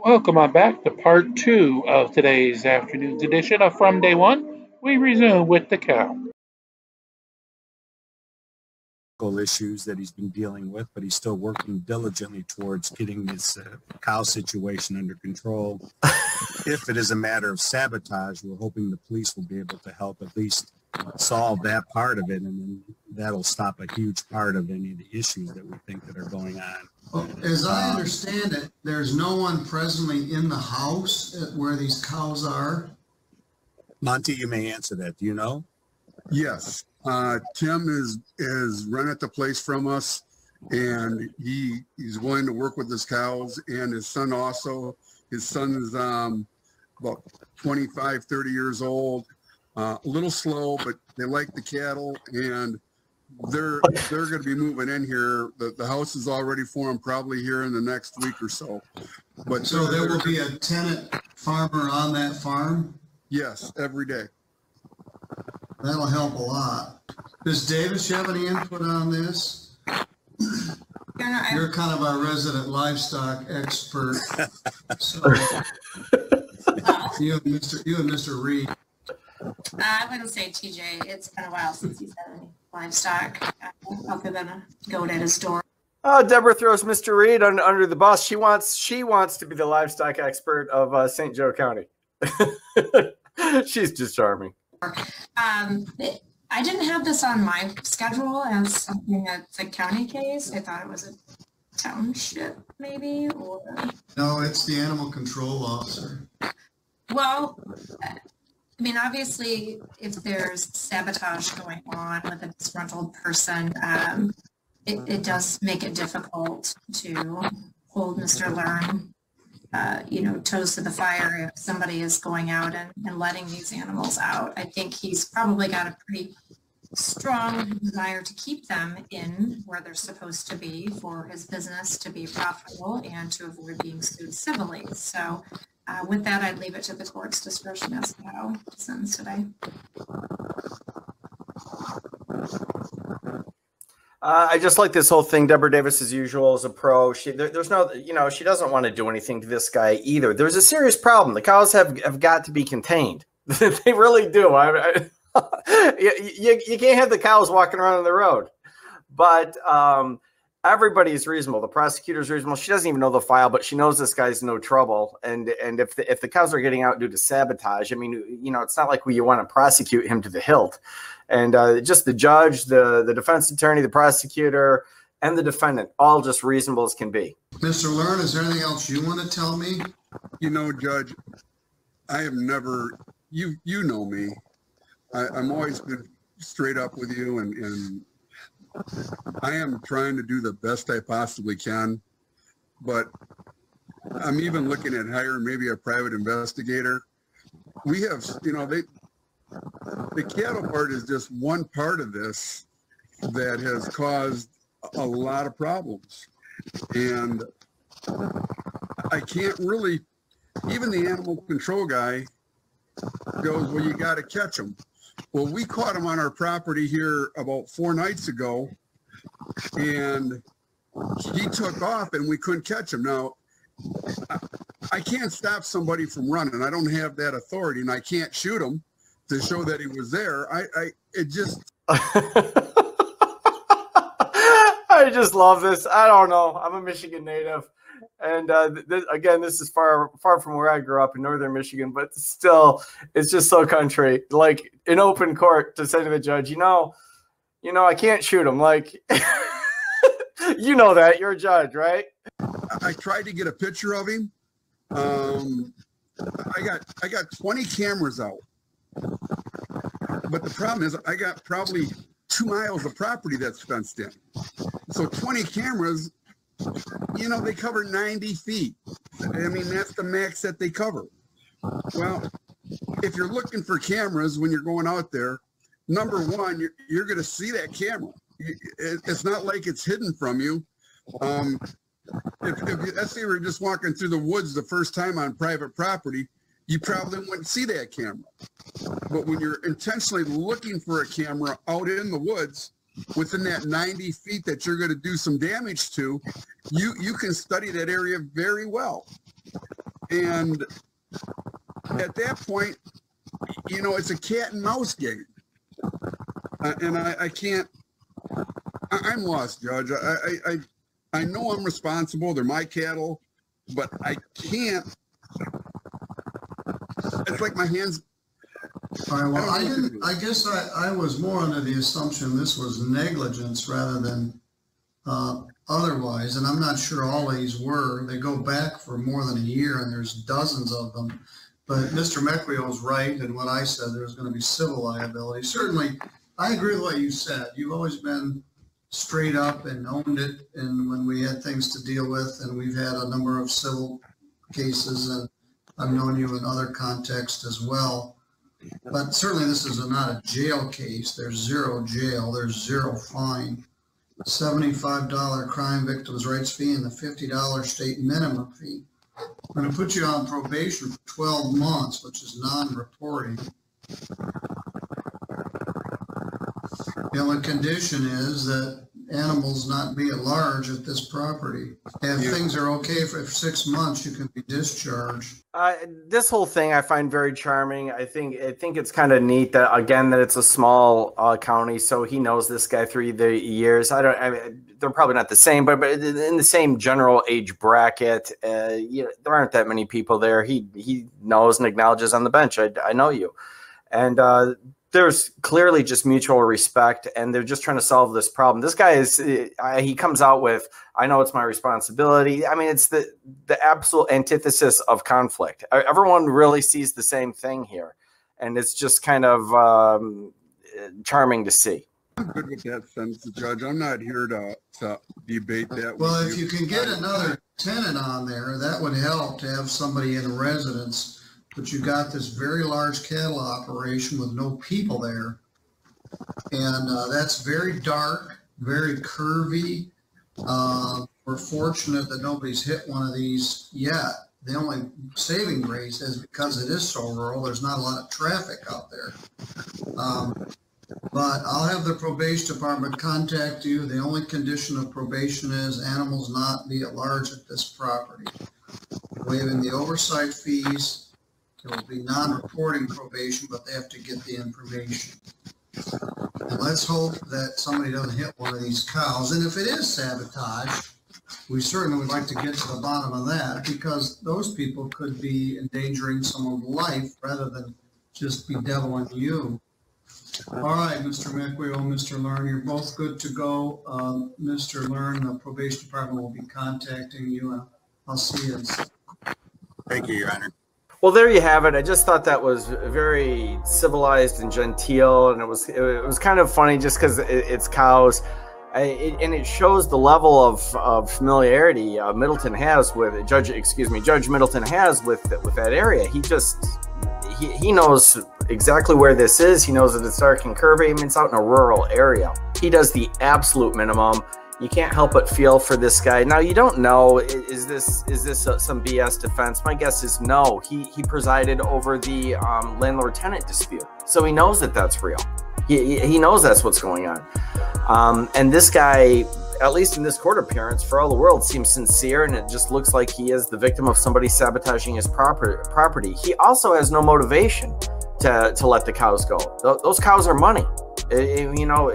Welcome on back to part two of today's afternoon's edition of From Day One. We resume with the cow. Issues that he's been dealing with, but he's still working diligently towards getting this cow situation under control. If it is a matter of sabotage, we're hoping the police will be able to help at least solve that part of it, and then that'll stop a huge part of any of the issues that we think that are going on. Well, as I understand it, there's no one presently in the house where these cows are. Monty, you may answer that. Do you know? Yes. Tim is rented the place from us, and he's willing to work with his cows, and his son also. His son is about 25, 30 years old, a little slow, but they like the cattle, and they're going to be moving in here. The house is all ready for them, probably here in the next week or so. But so there will be a tenant farmer on that farm? Yes, every day. That'll help a lot. Does Davis have any input on this? You're kind of our resident livestock expert. So you and Mr. Reed. I wouldn't say TJ. It's been a while since he's had any livestock other than a goat at his door. Oh, Deborah throws Mr. Reed under the bus. She wants to be the livestock expert of St. Joe County. She's just charming. I didn't have this on my schedule as something that's a county case. I thought it was a township, maybe, or no, it's the animal control officer. Well, I mean, obviously, if there's sabotage going on with a disgruntled person, it does make it difficult to hold Mr. Learn, toes to the fire if somebody is going out and letting these animals out. I think he's probably got a pretty strong desire to keep them in where they're supposed to be for his business to be profitable and to avoid being sued civilly. So with that, I'd leave it to the court's discretion as to how it sends today. I just like this whole thing. Deborah Davis, as usual, is a pro. There's no, she doesn't want to do anything to this guy either. There's a serious problem. The cows have got to be contained. They really do. You can't have the cows walking around on the road. But everybody's reasonable. The prosecutor's reasonable. She doesn't even know the file, but she knows this guy's no trouble. And if the cows are getting out due to sabotage, I mean, it's not like you want to prosecute him to the hilt. And just the judge, the defense attorney, the prosecutor, and the defendant, all just reasonable as can be. Mr. Learn, is there anything else you want to tell me? Judge, I have never, you know me. I'm always been straight up with you, and I am trying to do the best I possibly can, but I'm even looking at hiring maybe a private investigator. We have, the cattle part is just one part of this that has caused a lot of problems. And I can't really, even the animal control guy goes, well, you got to catch them. Well, we caught him on our property here about 4 nights ago, and he took off and we couldn't catch him. Now, I can't stop somebody from running. I don't have that authority, and I can't shoot him to show that he was there. It just. I just love this. I don't know. I'm a Michigan native. And this is far from where I grew up in northern Michigan, but still, it's just so country. Like in open court to say to the judge, I can't shoot him. Like, that you're a judge, right? I tried to get a picture of him. I got 20 cameras out, but the problem is I got probably 2 miles of property that's fenced in. So 20 cameras. They cover 90 feet. I mean, that's the max that they cover. Well, if you're looking for cameras when you're going out there, number one, you're going to see that camera. It's not like it's hidden from you. If let's say we're just walking through the woods the first time on private property, you probably wouldn't see that camera. But when you're intentionally looking for a camera out in the woods, within that 90 feet that you're going to do some damage to, you can study that area very well. And at that point, you know, it's a cat and mouse game. And I can't, I'm lost, Judge. I know I'm responsible. They're my cattle, but I can't. It's like my hands. All right, well, I guess I was more under the assumption this was negligence rather than otherwise, and I'm not sure all these were. They go back for more than a year, and there's dozens of them. But Mr. Meckrio's right in what I said. There's going to be civil liability. Certainly, I agree with what you said. You've always been straight up and owned it, and when we had things to deal with, and we've had a number of civil cases, and I've known you in other contexts as well. But certainly this is not a jail case. There's zero jail. There's zero fine. $75 crime victims' rights fee and the $50 state minimum fee. I'm going to put you on probation for 12 months, which is non-reporting. The only condition is that animals not be at large at this property. If things are okay for 6 months, you can be discharged. This whole thing I find very charming. I think it's kind of neat that, again, that it's a small county, so he knows this guy through the years. I mean, they're probably not the same, but in the same general age bracket. You know, there aren't that many people there. He knows and acknowledges on the bench. I know you, and there's clearly just mutual respect, and they're just trying to solve this problem. This guy he comes out with, I know it's my responsibility. I mean, it's the absolute antithesis of conflict. Everyone really sees the same thing here, and it's just kind of charming to see. I'm good with that sense, Judge. I'm not here to debate that. Well, if you can get another tenant on there, that would help to have somebody in residence. But you got this very large cattle operation with no people there. And that's very dark, very curvy. We're fortunate that nobody's hit one of these yet. The only saving grace is because it is so rural, there's not a lot of traffic out there. But I'll have the probation department contact you. The only condition of probation is animals not be at large at this property. Waiving the oversight fees. There will be non-reporting probation, but they have to get the information. And let's hope that somebody doesn't hit one of these cows. And if it is sabotage, we certainly would like to get to the bottom of that, because those people could be endangering someone's life rather than just bedeviling you. All right, Mr. McWheel, Mr. Learn, you're both good to go. Mr. Learn, the probation department will be contacting you, and I'll see you. Thank you, Your Honor. Well, there you have it. I just thought that was very civilized and genteel, and it was kind of funny just because it's cows, and it shows the level of familiarity Middleton has with Judge Middleton has with that area. He knows exactly where this is. He knows that it's dark and curvy. I mean, it's out in a rural area. He does the absolute minimum. You can't help but feel for this guy. Now, you don't know, is this some BS defense? My guess is no. He presided over the landlord-tenant dispute, so he knows that that's real. He knows that's what's going on. And this guy, at least in this court appearance, for all the world, seems sincere, and it just looks like he is the victim of somebody sabotaging his property. He also has no motivation to let the cows go. Those cows are money. You know,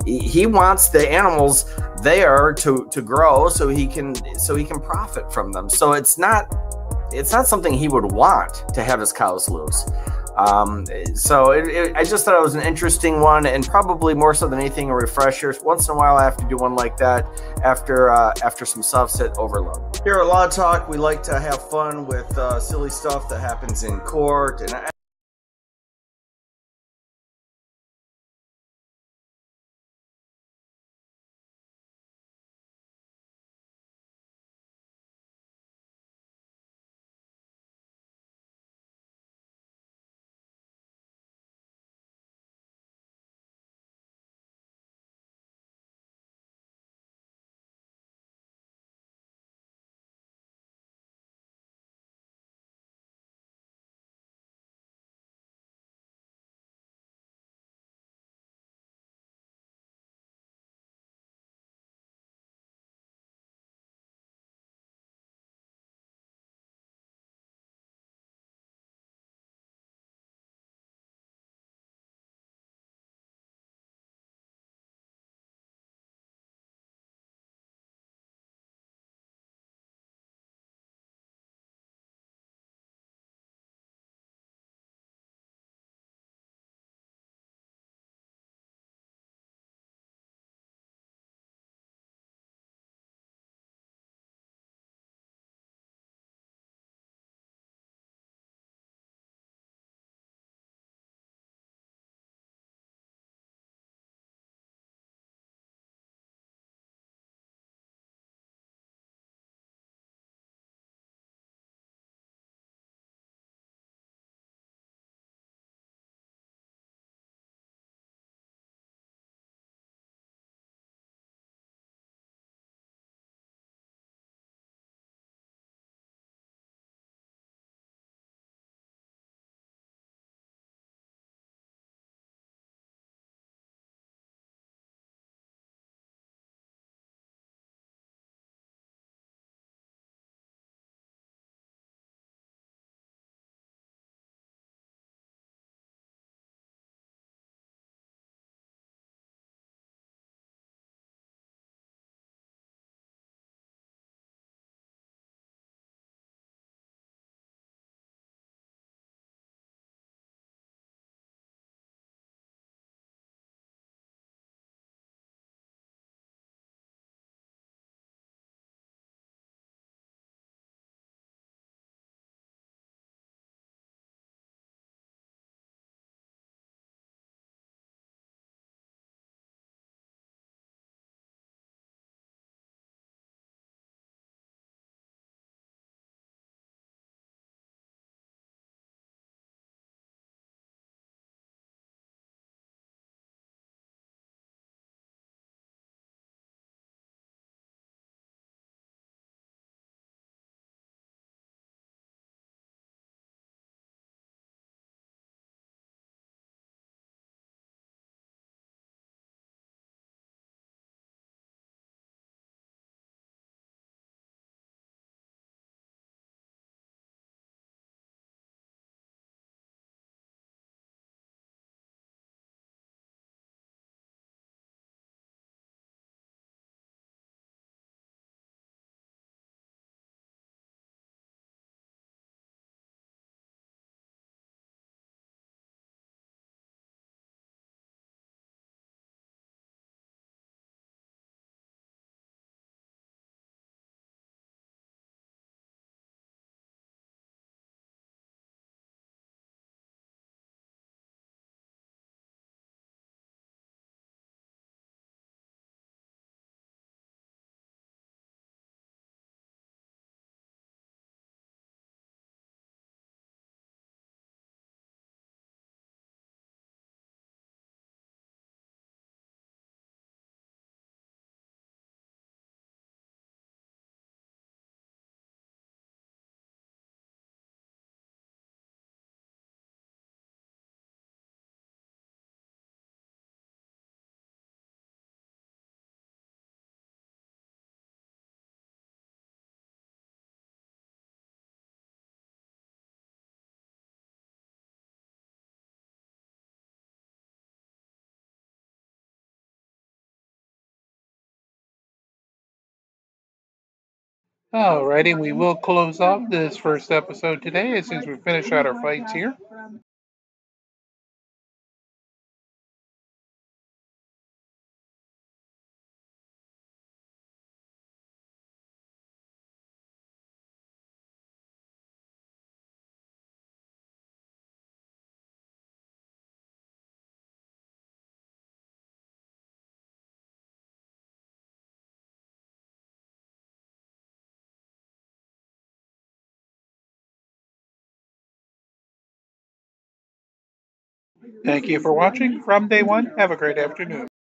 he wants the animals there to grow so he can profit from them. So it's not something he would want to have his cows lose. So I just thought it was an interesting one, and probably more so than anything a refresher. Once in a while I have to do one like that after some soft-set overload. Here at Law Talk, we like to have fun with silly stuff that happens in court, and Alrighty, we will close off this first episode today as soon as we finish out our fights here. Thank you for watching from day one. Have a great afternoon.